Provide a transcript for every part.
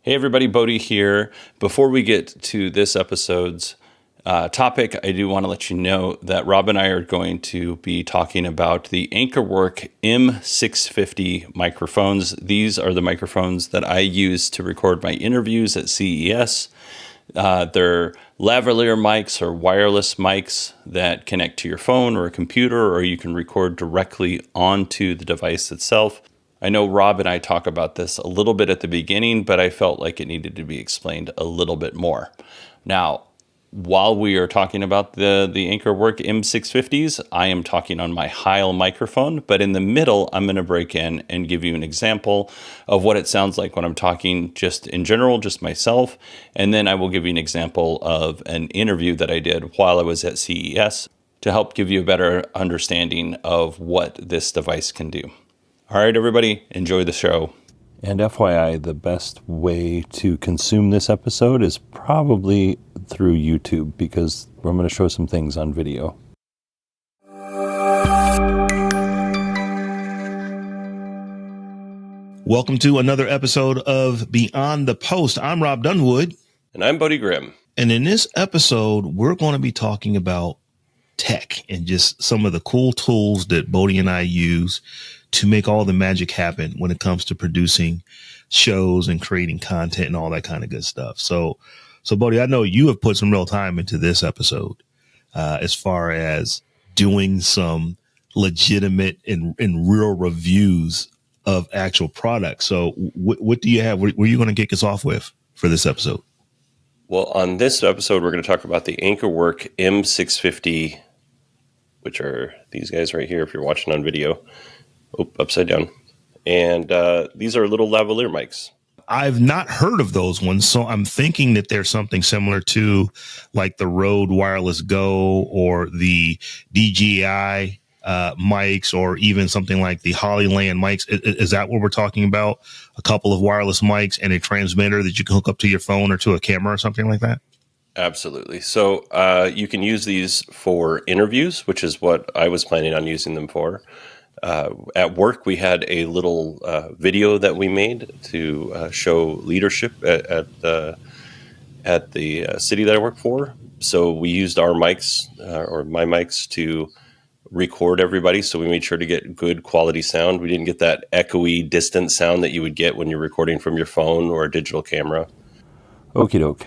Hey everybody, Bodie here. Before we get to this episode's topic, I do want to let you know that Rob and I are going to be talking about the AnkerWork M650 microphones. These are the microphones that I use to record my interviews at CES. They're lavalier mics or wireless mics that connect to your phone or a computer, or you can record directly onto the device itself. I know Rob and I talk about this a little bit at the beginning, but I felt like it needed to be explained a little bit more. Now, while we are talking about the AnkerWork M650s, I am talking on my Heil microphone, but in the middle, I'm going to break in and give you an example of what it sounds like when I'm talking just in general, just myself, and then I will give you an example of an interview that I did while I was at CES to help give you a better understanding of what this device can do. All right, everybody, enjoy the show. And FYI, the best way to consume this episode is probably through YouTube, because I'm going to show some things on video. Welcome to another episode of Beyond the Post. I'm Rob Dunwood. And I'm Bodie Grimm. And in this episode, we're going to be talking about tech and just some of the cool tools that Bodie and I use to make all the magic happen when it comes to producing shows and creating content and all that kind of good stuff. So Bodie, I know you have put some real time into this episode as far as doing some legitimate and real reviews of actual products. So what do you have? What are you going to kick us off with for this episode? Well, on this episode, we're going to talk about the AnkerWork M650, which are these guys right here if you're watching on video. Upside down. And these are little lavalier mics. I've not heard of those ones, so I'm thinking that there's something similar to like the Rode Wireless Go or the DJI mics, or even something like the Hollyland mics. Is that what we're talking about? A couple of wireless mics and a transmitter that you can hook up to your phone or to a camera or something like that? Absolutely. So you can use these for interviews, which is what I was planning on using them for. At work, we had a little video that we made to show leadership at the city that I work for. So we used our mics, or my mics, to record everybody. So we made sure to get good quality sound. We didn't get that echoey, distant sound that you would get when you're recording from your phone or a digital camera. Okie doke.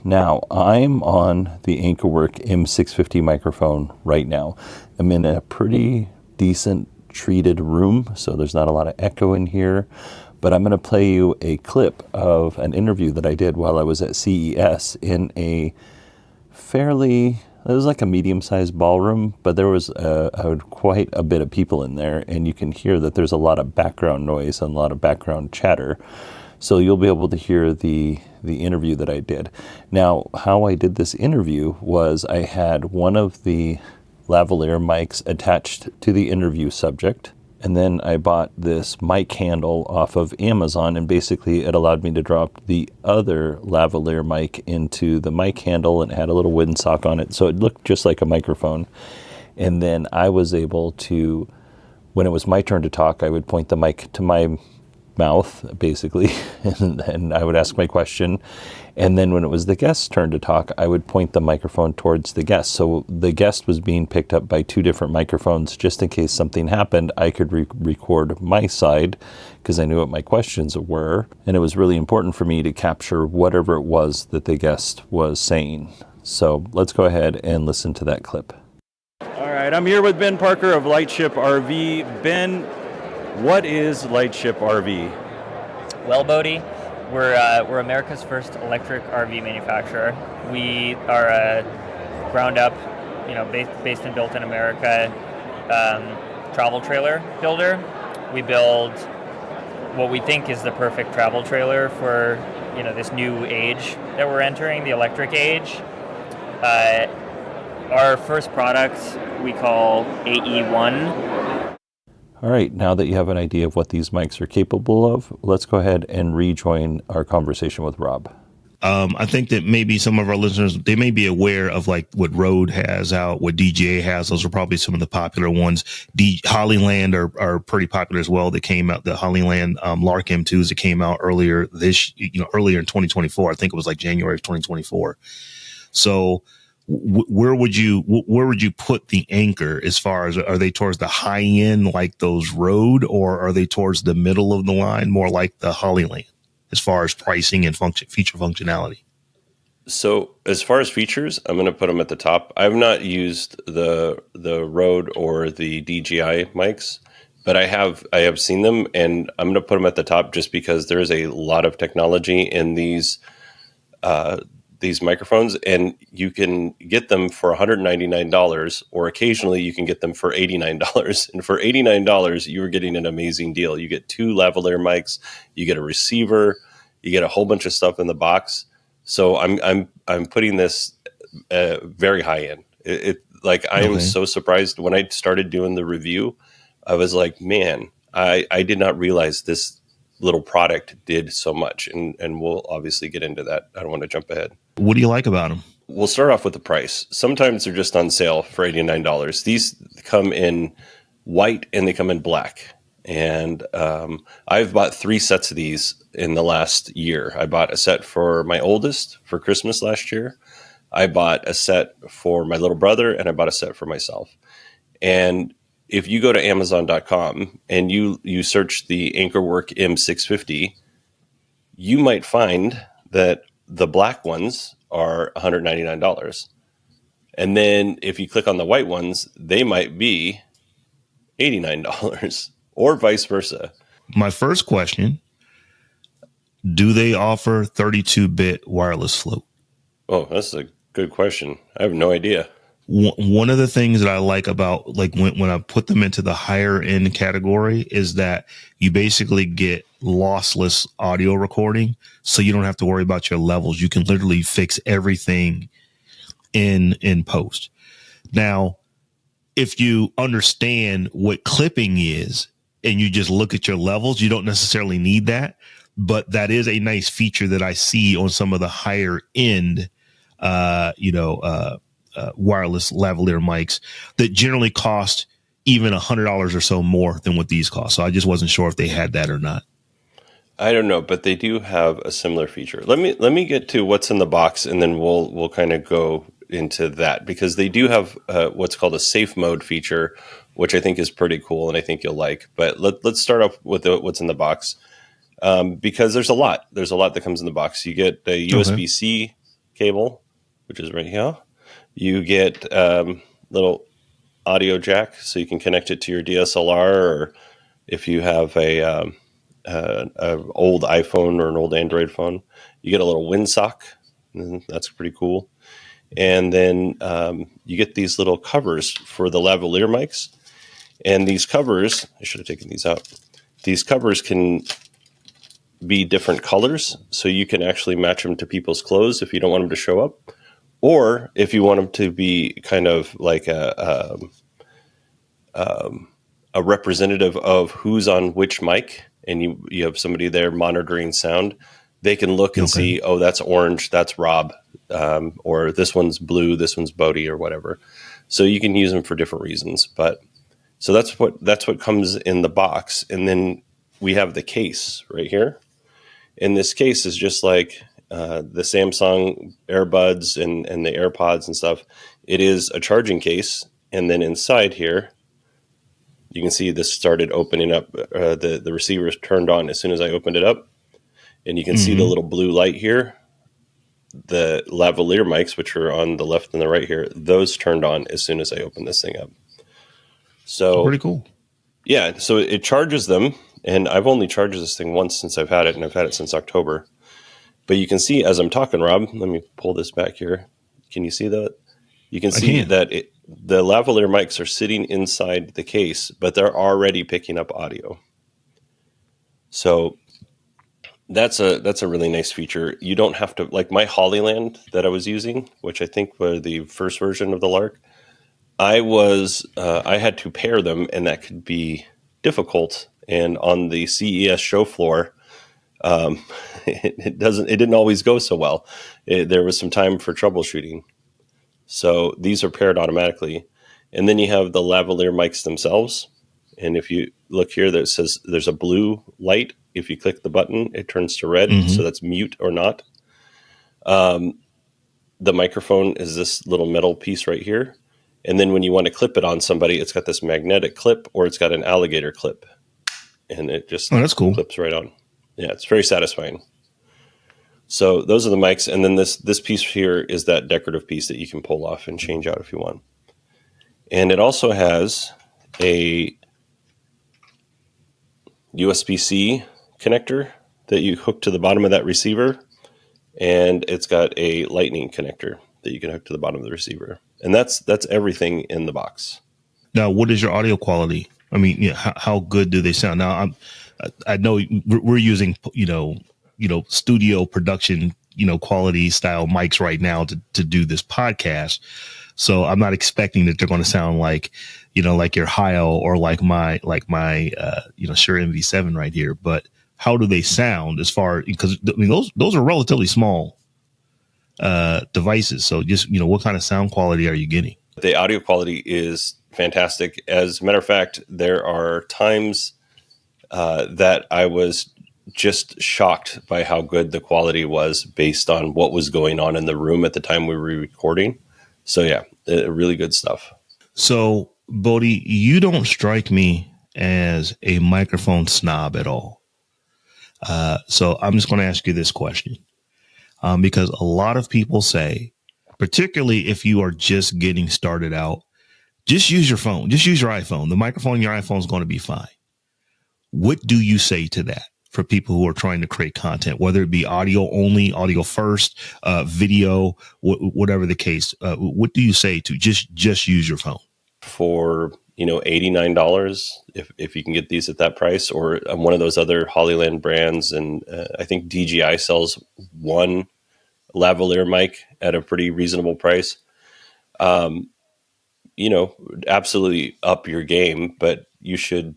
Now, I'm on the AnkerWork M650 microphone right now. I'm in a pretty decent treated room, so there's not a lot of echo in here, but I'm going to play you a clip of an interview that I did while I was at CES in it was like a medium-sized ballroom, but there was quite a bit of people in there, and you can hear that there's a lot of background noise and a lot of background chatter. So you'll be able to hear the interview that I did. Now, how I did this interview was I had one of the lavalier mics attached to the interview subject, and then I bought this mic handle off of Amazon, and basically it allowed me to drop the other lavalier mic into the mic handle, and it had a little windsock on it, so it looked just like a microphone. And then I was able to, when it was my turn to talk, I would point the mic to my mouth, basically, and I would ask my question. And then when it was the guest's turn to talk, I would point the microphone towards the guest. So the guest was being picked up by two different microphones. Just in case something happened, I could record my side because I knew what my questions were. And it was really important for me to capture whatever it was that the guest was saying. So let's go ahead and listen to that clip. All right, I'm here with Ben Parker of Lightship RV. Ben, what is Lightship RV? Well, Bodie, we're America's first electric RV manufacturer. We are a ground up, based and built in America, travel trailer builder. We build what we think is the perfect travel trailer for this new age that we're entering, the electric age. Our first product we call AE1. All right, now that you have an idea of what these mics are capable of, let's go ahead and rejoin our conversation with Rob. I think that maybe some of our listeners, they may be aware of like what Rode has out, what DJI has. Those are probably some of the popular ones. Hollyland are pretty popular as well. That came out, the Hollyland Lark M2s that came out earlier earlier in 2024. I think it was like January of 2024. So where would you put the Anker as far as, are they towards the high end like those Rode, or are they towards the middle of the line, more like the Hollyland, as far as pricing and feature functionality? So as far as features, I'm going to put them at the top. I've not used the Rode or the DJI mics, but I have seen them, and I'm going to put them at the top just because there is a lot of technology in these microphones, and you can get them for $199, or occasionally you can get them for $89. And for $89, you are getting an amazing deal. You get 2 lavalier mics, you get a receiver, you get a whole bunch of stuff in the box. So I'm putting this very high end. I am so surprised when I started doing the review. I was like, man, I did not realize this little product did so much, and we'll obviously get into that. I don't want to jump ahead. What do you like about them? We'll start off with the price. Sometimes they're just on sale for $89. These come in white and they come in black. And I've bought 3 sets of these in the last year. I bought a set for my oldest for Christmas last year. I bought a set for my little brother, and I bought a set for myself. And if you go to Amazon.com and you search the AnkerWork M650, you might find that the black ones are $199. And then if you click on the white ones, they might be $89 or vice versa. My first question, do they offer 32-bit wireless float? Oh, that's a good question. I have no idea. One of the things that I like about, like, when I put them into the higher end category, is that you basically get lossless audio recording. So you don't have to worry about your levels. You can literally fix everything in post. Now, if you understand what clipping is and you just look at your levels, you don't necessarily need that. But that is a nice feature that I see on some of the higher end, wireless lavalier mics that generally cost even $100 or so more than what these cost. So I just wasn't sure if they had that or not. I don't know, but they do have a similar feature. Let me get to what's in the box, and then we'll kind of go into that, because they do have what's called a safe mode feature, which I think is pretty cool and I think you'll like. But let's start off with what's in the box, because there's a lot that comes in the box. You get a USB-C cable, which is right here. You get little audio jack, so you can connect it to your DSLR, or if you have a old iPhone or an old Android phone, you get a little windsock. That's pretty cool. And then you get these little covers for the lavalier mics. And these covers, I should have taken these out. These covers can be different colors, so you can actually match them to people's clothes if you don't want them to show up. Or if you want them to be kind of like a representative of who's on which mic, and you have somebody there monitoring sound, they can look and see, oh, that's orange, that's Rob, or this one's blue, this one's Bodie, or whatever. So you can use them for different reasons. But so that's what comes in the box, and then we have the case right here. And this case is just like the Samsung AirBuds and the AirPods and stuff. It is a charging case, and then inside here, you can see this started opening up. The receiver is turned on as soon as I opened it up, and you can see the little blue light here. The lavalier mics, which are on the left and the right here, those turned on as soon as I opened this thing up. So pretty cool. Yeah, so it charges them, and I've only charged this thing once since I've had it, and I've had it since October. But you can see as I'm talking, Rob, let me pull this back here. Can you see that? You can see that the lavalier mics are sitting inside the case, but they're already picking up audio. So that's a really nice feature. You don't have to, like my Hollyland that I was using, which I think were the first version of the Lark. I had to pair them, and that could be difficult. And on the CES show floor, It didn't always go so well. There was some time for troubleshooting. So these are paired automatically. And then you have the lavalier mics themselves. And if you look here, that says there's a blue light. If you click the button, it turns to red. Mm-hmm. So that's mute or not. The microphone is this little metal piece right here. And then when you want to clip it on somebody, it's got this magnetic clip or it's got an alligator clip. And it just that's cool. clips right on. Yeah, it's very satisfying. So those are the mics. And then this piece here is that decorative piece that you can pull off and change out if you want. And it also has a USB-C connector that you hook to the bottom of that receiver. And it's got a lightning connector that you can hook to the bottom of the receiver. And that's everything in the box. Now, what is your audio quality? I mean, how good do they sound? Now, I know we're using, studio production, quality style mics right now to do this podcast. So I'm not expecting that they're going to sound like, like your Hio or like my Shure MV7 right here. But how do they sound as far, because I mean, those are relatively small devices. So just, what kind of sound quality are you getting? The audio quality is fantastic. As a matter of fact, there are times that I was just shocked by how good the quality was based on what was going on in the room at the time we were recording. So yeah, really good stuff. So Bodie, you don't strike me as a microphone snob at all. So I'm just going to ask you this question, because a lot of people say, particularly if you are just getting started out, just use your phone, just use your iPhone. The microphone in your iPhone is going to be fine. What do you say to that for people who are trying to create content, whether it be audio only, audio first, video, whatever the case? What do you say to just use your phone? For $89, if you can get these at that price, or one of those other Hollyland brands, and I think DJI sells one lavalier mic at a pretty reasonable price. Absolutely up your game, but you should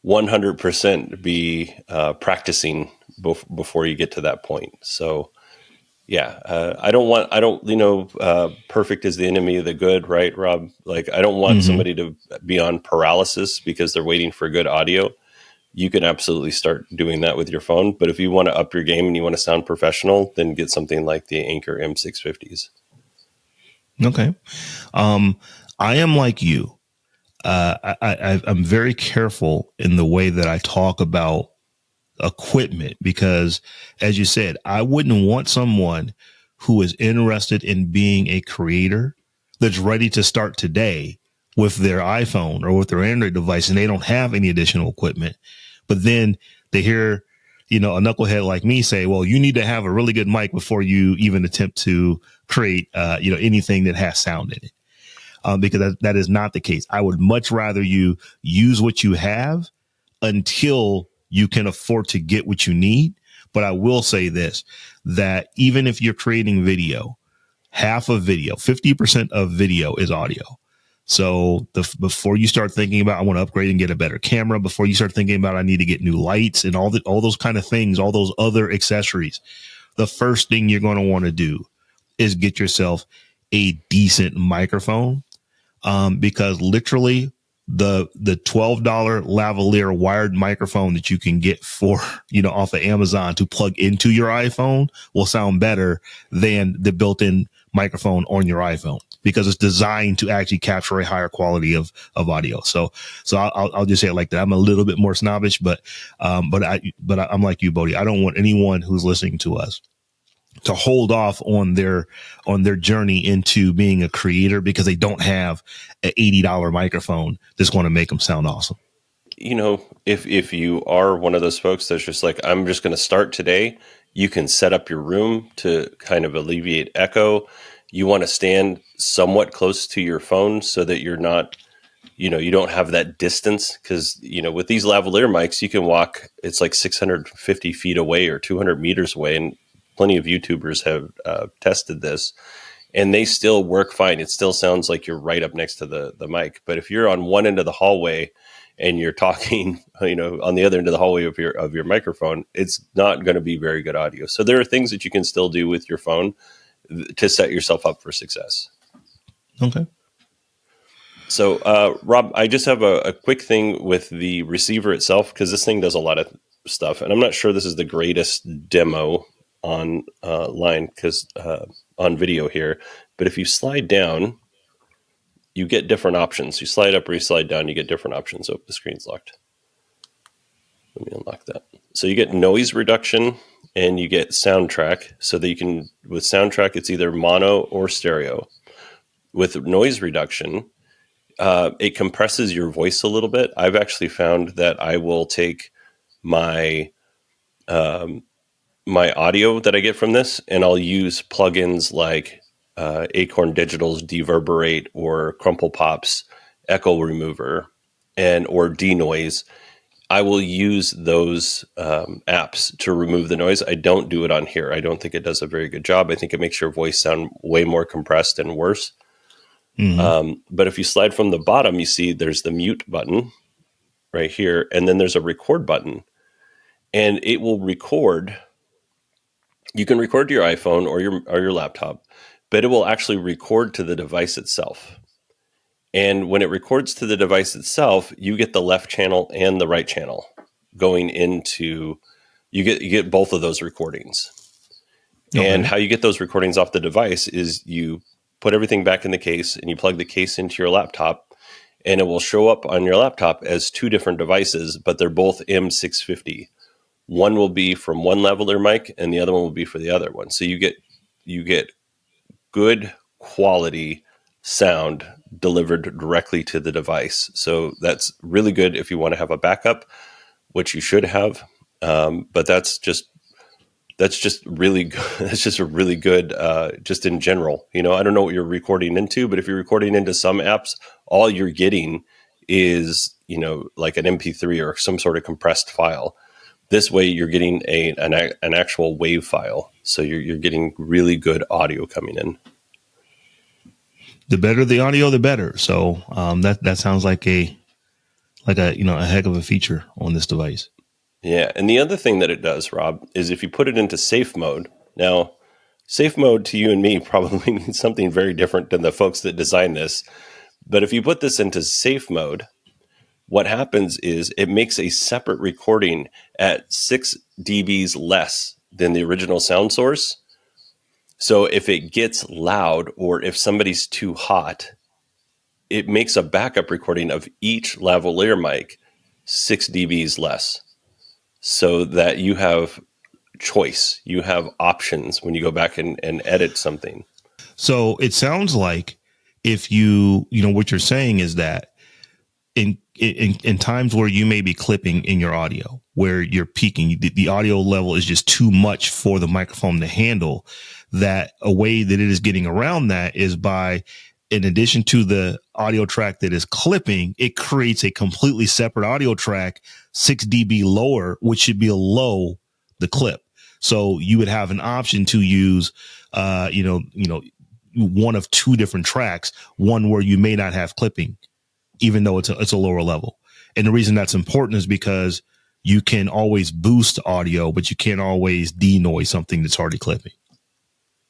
100% be practicing before you get to that point. So yeah, perfect is the enemy of the good, right, Rob? Like, I don't want somebody to be on paralysis because they're waiting for good audio. You can absolutely start doing that with your phone. But if you want to up your game and you want to sound professional, then get something like the Anker M650s. Okay. I am like you. I'm very careful in the way that I talk about equipment, because as you said, I wouldn't want someone who is interested in being a creator that's ready to start today with their iPhone or with their Android device and they don't have any additional equipment. But then they hear, a knucklehead like me say, well, you need to have a really good mic before you even attempt to create, anything that has sound in it. Because that is not the case. I would much rather you use what you have until you can afford to get what you need. But I will say this, that even if you're creating video, half of video, 50% of video is audio. So before you start thinking about, I want to upgrade and get a better camera, before you start thinking about, I need to get new lights and all those kind of things, all those other accessories, the first thing you're going to want to do is get yourself a decent microphone. Because literally the $12 lavalier wired microphone that you can get for, off of Amazon to plug into your iPhone will sound better than the built-in microphone on your iPhone, because it's designed to actually capture a higher quality of audio. So I'll just say it like that. I'm a little bit more snobbish, but I'm like you, Bodie. I don't want anyone who's listening to us to hold off on their journey into being a creator because they don't have an $80 microphone that's going to make them sound awesome. If you are one of those folks that's just like, I'm just going to start today, you can set up your room to kind of alleviate echo. You want to stand somewhat close to your phone so that you're not, you don't have that distance, because, with these lavalier mics, you can walk, it's like 650 feet away or 200 meters away. And plenty of YouTubers have tested this, and they still work fine. It still sounds like you're right up next to the mic. But if you're on one end of the hallway and you're talking, on the other end of the hallway of your microphone, it's not going to be very good audio. So there are things that you can still do with your phone to set yourself up for success. Okay. So, Rob, I just have a quick thing with the receiver itself, because this thing does a lot of stuff, and I'm not sure this is the greatest demo on line, because on video here, but if you slide down, you get different options. You slide up or you slide down, you get different options. Oh, the screen's locked. Let me unlock that. So you get noise reduction and you get soundtrack, so that you can, with soundtrack, it's either mono or stereo. With noise reduction, it compresses your voice a little bit. I've actually found that I will take my my audio that I get from this, and I'll use plugins like Acorn Digital's Deverberate or Crumple Pop's Echo Remover or Denoise. I will use those apps to remove the noise. I don't do it on here. I don't think it does a very good job. I think it makes your voice sound way more compressed and worse. Mm-hmm. But if you slide from the bottom, you see there's the mute button right here, and then there's a record button, and it will record. You can record to your iPhone or your laptop, but it will actually record to the device itself. And when it records to the device itself, you get the left channel and the right channel going into. You get both of those recordings. Okay. And how you get those recordings off the device is you put everything back in the case and you plug the case into your laptop, and it will show up on your laptop as two different devices, but they're both M650. One will be from one lavalier mic and the other one will be for the other one. So you get good quality sound delivered directly to the device. So that's really good if you want to have a backup, which you should have. But that's just really good. That's just a really good, just in general. I don't know what you're recording into, but if you're recording into some apps, all you're getting is, like an MP3 or some sort of compressed file. This way you're getting an actual wave file. So you're getting really good audio coming in. The better the audio, the better. So that sounds like a heck of a feature on this device. Yeah. And the other thing that it does, Rob, is if you put it into safe mode. Now, safe mode to you and me probably means something very different than the folks that designed this. But if you put this into safe mode, what happens is it makes a separate recording at 6 dBs less than the original sound source. So if it gets loud or if somebody's too hot, it makes a backup recording of each lavalier mic 6 dBs less, so that you have choice, you have options when you go back and edit something. So it sounds like if what you're saying is that in times where you may be clipping in your audio, where you're peaking, the audio level is just too much for the microphone to handle, that a way that it is getting around that is by, in addition to the audio track that is clipping, it creates a completely separate audio track, 6 dB lower, which should below the clip. So you would have an option to use, one of two different tracks, one where you may not have clipping, even though it's a lower level. And the reason that's important is because you can always boost audio, but you can't always denoise something that's already clipping.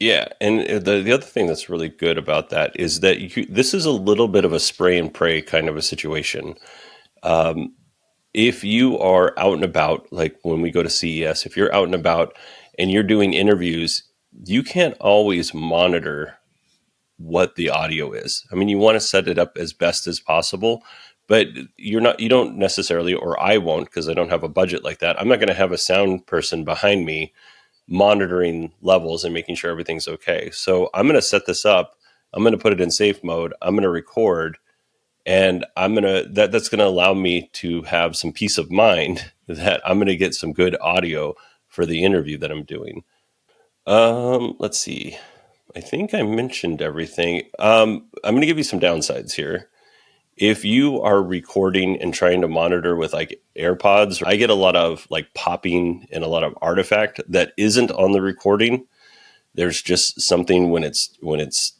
Yeah, and the other thing that's really good about that is that this is a little bit of a spray and pray kind of a situation. If you are out and about, like when we go to CES, if you're out and about and you're doing interviews, you can't always monitor what the audio is. I mean, you want to set it up as best as possible, but you don't necessarily, or I won't, because I don't have a budget like that. I'm not going to have a sound person behind me monitoring levels and making sure everything's okay. So I'm going to set this up. I'm going to put it in safe mode. I'm going to record, and that's going to allow me to have some peace of mind that I'm going to get some good audio for the interview that I'm doing. Let's see. I think I mentioned everything. I'm going to give you some downsides here. If you are recording and trying to monitor with like AirPods, I get a lot of like popping and a lot of artifact that isn't on the recording. There's just something when it's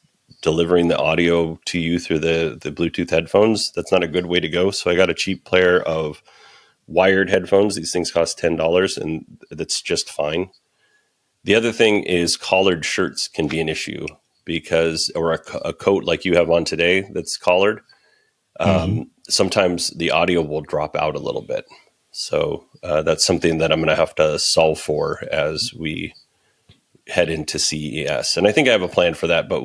delivering the audio to you through the Bluetooth headphones, that's not a good way to go. So I got a cheap pair of wired headphones. These things cost $10, and that's just fine. The other thing is collared shirts can be an issue because, or a coat like you have on today that's collared. Sometimes the audio will drop out a little bit. So that's something that I'm going to have to solve for as we head into CES. And I think I have a plan for that, but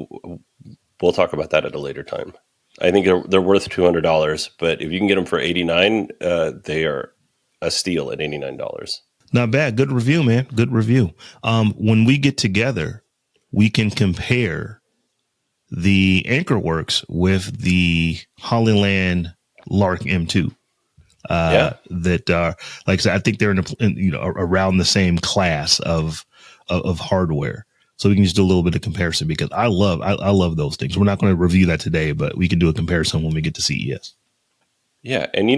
we'll talk about that at a later time. I think they're worth $200, but if you can get them for $89, they are a steal at $89. Not bad. Good review, man. Good review. When we get together, we can compare the AnkerWorks with the Hollyland Lark M2. That are, like I said, I think they're around the same class of hardware. So we can just do a little bit of comparison because I love those things. We're not going to review that today, but we can do a comparison when we get to CES. Yeah, and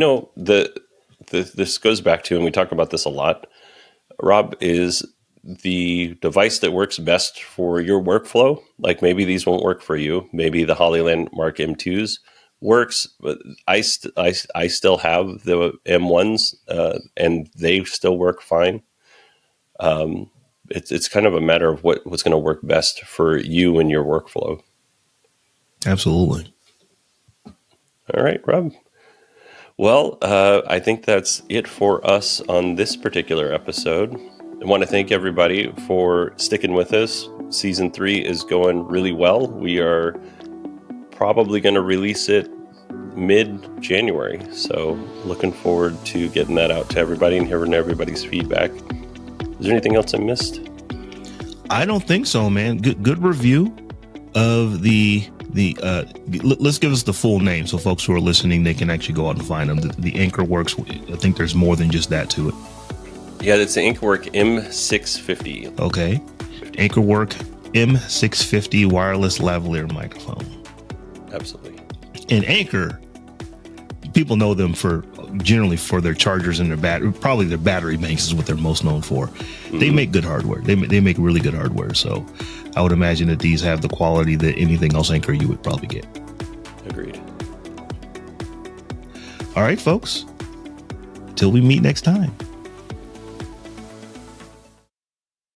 this goes back to, and we talk about this a lot, Rob, is the device that works best for your workflow. Like maybe these won't work for you. Maybe the Hollyland Mark M2s works, but I still have the M1s, and they still work fine. It's kind of a matter of what's going to work best for you and your workflow. Absolutely. All right, Rob. Well, I think that's it for us on this particular episode. I want to thank everybody for sticking with us. Season 3 is going really well. We are probably going to release it mid-January. So looking forward to getting that out to everybody and hearing everybody's feedback. Is there anything else I missed? I don't think so, man. Good review of the let's give us the full name so folks who are listening, they can actually go out and find them. The AnkerWorks, I think there's more than just that to it. Yeah, that's the AnkerWork M650. Okay. AnkerWork M650 wireless lavalier microphone. Absolutely. And Anker, people know them generally for their chargers and their battery. Probably their battery banks is what they're most known for. They make good hardware. They make really good hardware. So I would imagine that these have the quality that anything else Anker you would probably get. Agreed. All right, folks. Till we meet next time.